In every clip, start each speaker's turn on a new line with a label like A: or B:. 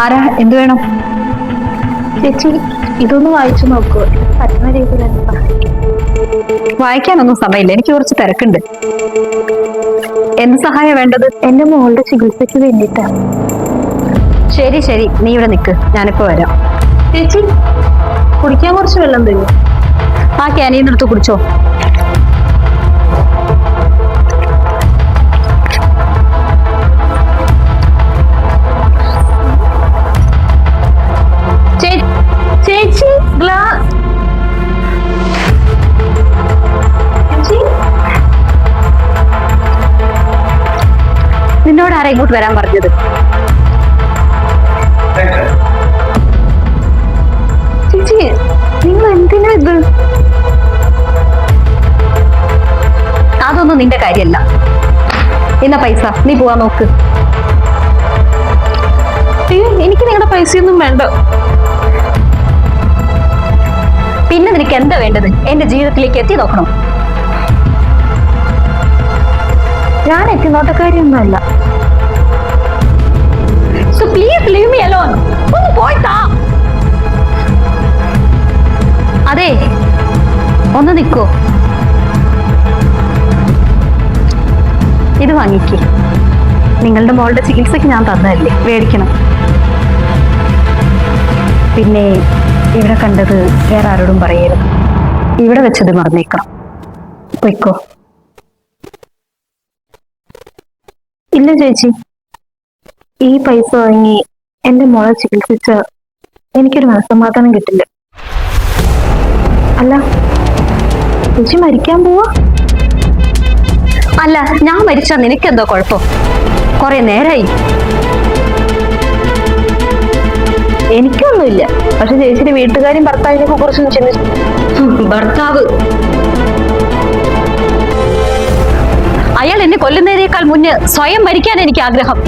A: ആരാ? എന്ത് വേണം?
B: ചേച്ചി ഇതൊന്ന് വായിച്ചു നോക്കൂ, പറ്റുന്ന രീതിയിൽ.
A: വായിക്കാനൊന്നും സമയമില്ല, എനിക്ക് കുറച്ച് തിരക്കുണ്ട്. എന്ത് സഹായം വേണ്ടത്?
B: എന്റെ മോളുടെ ചികിത്സയ്ക്ക് വേണ്ടിയിട്ടാ.
A: ശരി ശരി, നീ ഇവിടെ നിൽക്ക്, ഞാനിപ്പോ വരാം.
B: ചേച്ചി കുടിക്കാൻ കുറച്ച് വെള്ളം തരുമോ?
A: ആ ക്യാനീന്ന് എടുത്ത് കുടിച്ചോ.
B: ചേച്ചി ഗ്ലാസ്.
A: നിന്നോട് ആരാ ഇങ്ങോട്ട് വരാൻ പറഞ്ഞത്?
B: ചേച്ചി നിങ്ങൾ എന്തിനാ ഇത്?
A: അതൊന്നും നിന്റെ കാര്യമല്ല. ഇന്ന പൈസ, നീ പോവാൻ നോക്ക്.
B: എനിക്ക് നിങ്ങളുടെ പൈസയൊന്നും വേണ്ട.
A: പിന്നെ നിനക്ക് എന്താ വേണ്ടത്? എന്റെ ജീവിതത്തിലേക്ക് എത്തി നോക്കണം.
B: ഞാൻ എത്തിനോട്ടക്കാരിയൊന്നുമല്ല.
A: So please leave me alone. ഒന്ന് പോയി താ. അതെ, ഒന്ന് നിൽക്കോ. ഇത് വാങ്ങിക്കേ. നിങ്ങളുടെ മോളുടെ ചികിത്സയ്ക്ക് ഞാൻ തന്നതല്ലേ, മേടിക്കണം. പിന്നെ ഇവിടെ കണ്ടത് വേറെ ആരോടും പറയരുത്. ഇവിടെ വെച്ചത് മറന്നേക്കണം. പൊയ്ക്കോ. ഇല്ല ചേച്ചി, ഈ പൈസ വാങ്ങി എന്റെ മോളെ ചികിത്സിച്ച എനിക്കൊരു മനസ്സമാധാനം കിട്ടില്ല. അല്ല, ചേച്ചി മരിക്കാൻ പോവാ? അല്ല, ഞാൻ മരിച്ചാ നിനക്കെന്തോ കുഴപ്പം? കുറെ നേരായി. എനിക്കൊന്നുമില്ല. പക്ഷെ ചേച്ചിയുടെ വീട്ടുകാരും ഭർത്താവിനെ കുറിച്ചൊന്നും ചിന്തിച്ചു. ഭർത്താവ് അയാൾ എന്നെ കൊല്ലുന്നതിനേക്കാൾ മുന്നേ സ്വയം മരിക്കാൻ എനിക്ക് ആഗ്രഹം.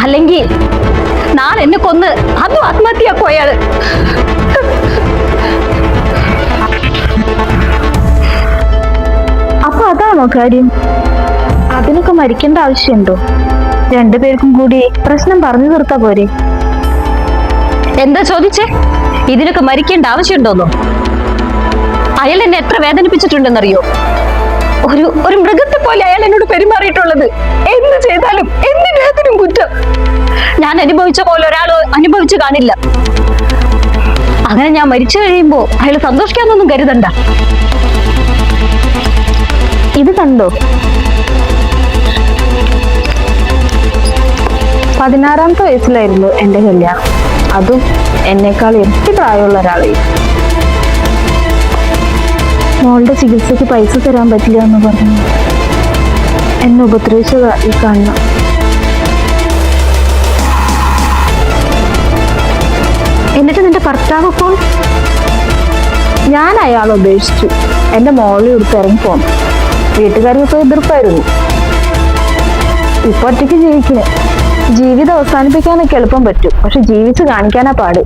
A: അല്ലെങ്കിൽ നാളെ എന്നെ കൊന്ന് അതും ആത്മഹത്യയാക്കും അയാള്. അപ്പൊ അതാണോ കാര്യം? അതിനൊക്കെ മരിക്കേണ്ട ആവശ്യമുണ്ടോ? രണ്ടുപേർക്കും കൂടി പ്രശ്നം പറഞ്ഞു തീർത്താ പോരെ? എന്താ ചോദിച്ചേ? ഇതിനൊക്കെ മരിക്കേണ്ട ആവശ്യമുണ്ടോന്നോ? അയാൾ എന്നെ എത്ര വേദനിപ്പിച്ചിട്ടുണ്ടെന്നറിയോ? ഒരു മൃഗത്തെ പോലെ അയാൾ എന്നോട് പെരുമാറിയിട്ടുള്ളത്. എന്ത് ചെയ്താലും എന്തിനും കുറ്റം. ഞാൻ അനുഭവിച്ച പോലെ ഒരാൾ അനുഭവിച്ചു കാണില്ല. അങ്ങനെ ഞാൻ മരിച്ചു കഴിയുമ്പോ അയാൾ സന്തോഷിക്കാന്നൊന്നും കരുതണ്ട. ഇത് കണ്ടോ? 16ാമത്തെ വയസ്സിലായിരുന്നു എന്റെ കല്യാണം. അതും എന്നെക്കാൾ ഇരട്ടി പ്രായമുള്ള ഒരാളെ. മോളുടെ ചികിത്സയ്ക്ക് പൈസ തരാൻ പറ്റില്ല എന്ന് പറഞ്ഞു എന്നെ ഉപദ്രവിച്ചതാ ഈ കാണുന്ന. എന്നിട്ട് നിന്റെ ഭർത്താവ് ഇപ്പോൾ? ഞാൻ അയാളെ ഉപേക്ഷിച്ചു. എന്റെ മോളെ എടുത്ത് ഇറങ്ങിപ്പോന്നു. വീട്ടുകാർക്കൊക്കെ എതിർപ്പായിരുന്നു. ഇപ്പൊ ഒറ്റയ്ക്ക് ജീവിക്കണേ. ജീവിതം അവസാനിപ്പിക്കാനൊക്കെ എളുപ്പം പറ്റും, പക്ഷെ ജീവിച്ച് കാണിക്കാനാ പാട്.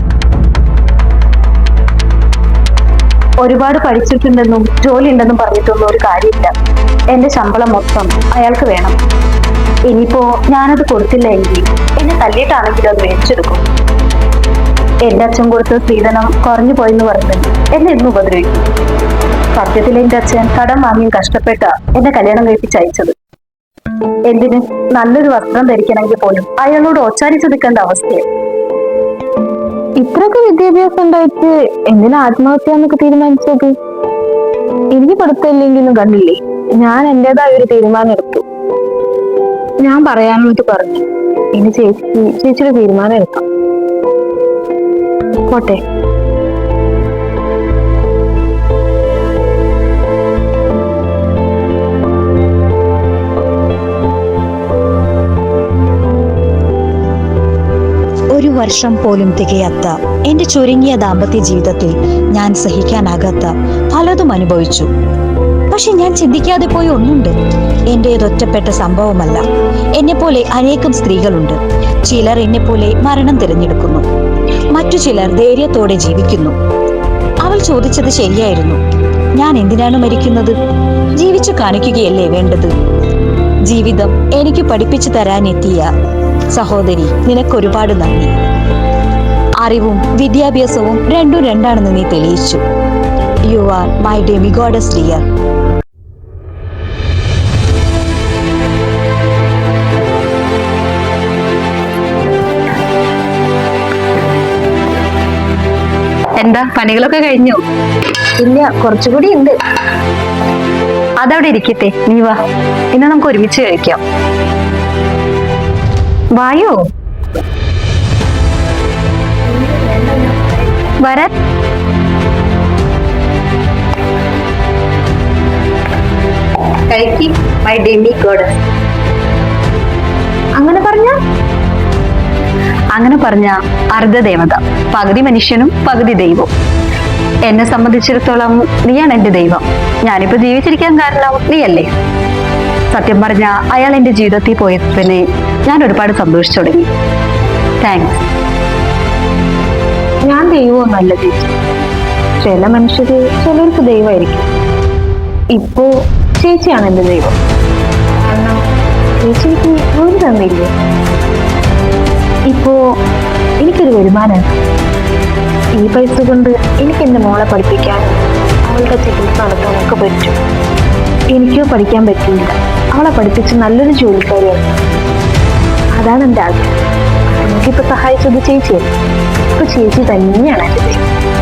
A: ഒരുപാട് പഠിച്ചിട്ടുണ്ടെന്നും ജോലി ഉണ്ടെന്നും പറഞ്ഞിട്ടൊന്നും ഒരു കാര്യമില്ല. എന്റെ ശമ്പളം മൊത്തം അയാൾക്ക് വേണം. ഇനിയിപ്പോ ഞാനത് കൊടുത്തില്ല എങ്കിൽ എന്നെ തല്ലിയിട്ടാണെങ്കിലും അത് മേടിച്ചെടുക്കും. എന്റെ അച്ഛൻ കൊടുത്ത സ്ത്രീധനം കുറഞ്ഞു പോയെന്ന് പറഞ്ഞ് എന്നെ ഇന്ന് ഉപദ്രവിക്കും. സത്യത്തിൽ എന്റെ അച്ഛൻ കടം വാങ്ങിയും കഷ്ടപ്പെട്ട എന്നെ കല്യാണം കഴിപ്പിച്ചയച്ചത്. എന്തിന്? നല്ലൊരു വസ്ത്രം ധരിക്കണമെങ്കിൽ പോലും അയാളോട് ഒച്ചാരിച്ചു നിൽക്കേണ്ട അവസ്ഥയാണ്. ഇത്രയൊക്കെ വിദ്യാഭ്യാസം ഉണ്ടായിട്ട് എന്തിനാ ആത്മഹത്യ എന്നൊക്കെ തീരുമാനിച്ചത്? എനിക്ക് പഠിത്തമില്ലെങ്കിലും കണ്ടില്ലേ, ഞാൻ എന്റേതായ ഒരു തീരുമാനം എടുത്തു. ഞാൻ പറയാനുള്ളത് പറഞ്ഞു. ഇനി ചേച്ചിയുടെ തീരുമാനം എടുക്കാം. പോട്ടെ.
C: ഒരു വർഷം പോലും തികയാത്ത എന്റെ ചുരുങ്ങിയ ദാമ്പത്യ ജീവിതത്തിൽ ഞാൻ സഹിക്കാനാകാത്ത പലതും അനുഭവിച്ചു. പക്ഷെ ഞാൻ ചിന്തിക്കാതെ പോയ ഒന്നുണ്ട്. എന്റേതൊറ്റപ്പെട്ട സംഭവമല്ല. എന്നെപ്പോലെ അനേകം സ്ത്രീകളുണ്ട്. ചിലർ എന്നെപ്പോലെ മരണം തിരഞ്ഞെടുക്കുന്നു, മറ്റു ചിലർ ധൈര്യത്തോടെ ജീവിക്കുന്നു. അവൾ ചോദിച്ചത് ശരിയായിരുന്നു. ഞാൻ എന്തിനാണ് മരിക്കുന്നത്? ജീവിച്ചു കാണിക്കുകയല്ലേ വേണ്ടത്? ജീവിതം എനിക്ക് പഠിപ്പിച്ചു തരാനെത്തിയ സഹോദരി, നിനക്കൊരുപാട് നന്ദി. അറിവും വിദ്യാഭ്യാസവും രണ്ടും രണ്ടാണെന്ന് നീ തെളിയിച്ചു. You are my demigoddess dear.
A: എന്താ, പണികളൊക്കെ കഴിഞ്ഞോ?
B: ഇല്ല, കുറച്ചുകൂടി ഉണ്ട്.
A: അതവിടെ ഇരിക്കട്ടെ, നീ വാ. ഇന്ന് നമുക്ക് ഒരുമിച്ച് കഴിക്കാം. വായോ. വരാൻ. കഴിക്ക് മൈ ഡെമി ഗോഡസ്.
B: അങ്ങനെ
A: പറഞ്ഞ അർദ്ധദേവത, പകുതി മനുഷ്യനും പകുതി ദൈവവും. എന്നെ സംബന്ധിച്ചിടത്തോളം നീയാണ് എന്റെ ദൈവം. ഞാനിപ്പോ ജീവിച്ചിരിക്കാൻ കാരണം നീയല്ലേ. സത്യം പറഞ്ഞ അയാൾ എന്റെ ജീവിതത്തിൽ പോയതിന് ഞാൻ ഒരുപാട് സന്തോഷിച്ചു തുടങ്ങി. താങ്ക്സ്.
B: ഞാൻ ദൈവമൊന്നുമല്ല ചേച്ചി. ചില മനുഷ്യര് ചിലർക്ക് ദൈവമായിരിക്കും. ഇപ്പോ ചേച്ചിയാണ് എന്റെ ദൈവം. കാരണം ചേച്ചിക്ക് ജോലി തന്നില്ലേ. ഇപ്പോ എനിക്കൊരു വരുമാനമാണ്. ഈ പൈസ കൊണ്ട് എനിക്ക് എൻ്റെ മോളെ പഠിപ്പിക്കാനും അവളുടെ ചികിത്സ നടത്താനൊക്കെ പറ്റും. എനിക്കോ പഠിക്കാൻ പറ്റിയില്ല. അവളെ പഠിപ്പിച്ച് നല്ലൊരു ജോലിക്കാരിയാണ്. അതാണ് എൻ്റെ ആഗ്രഹം. എനിക്കിപ്പോൾ സഹായിച്ചത് ചേച്ചിയാണ്. ഇപ്പൊ ചേച്ചി തന്നെയാണ് എൻ്റെ ദൈവം.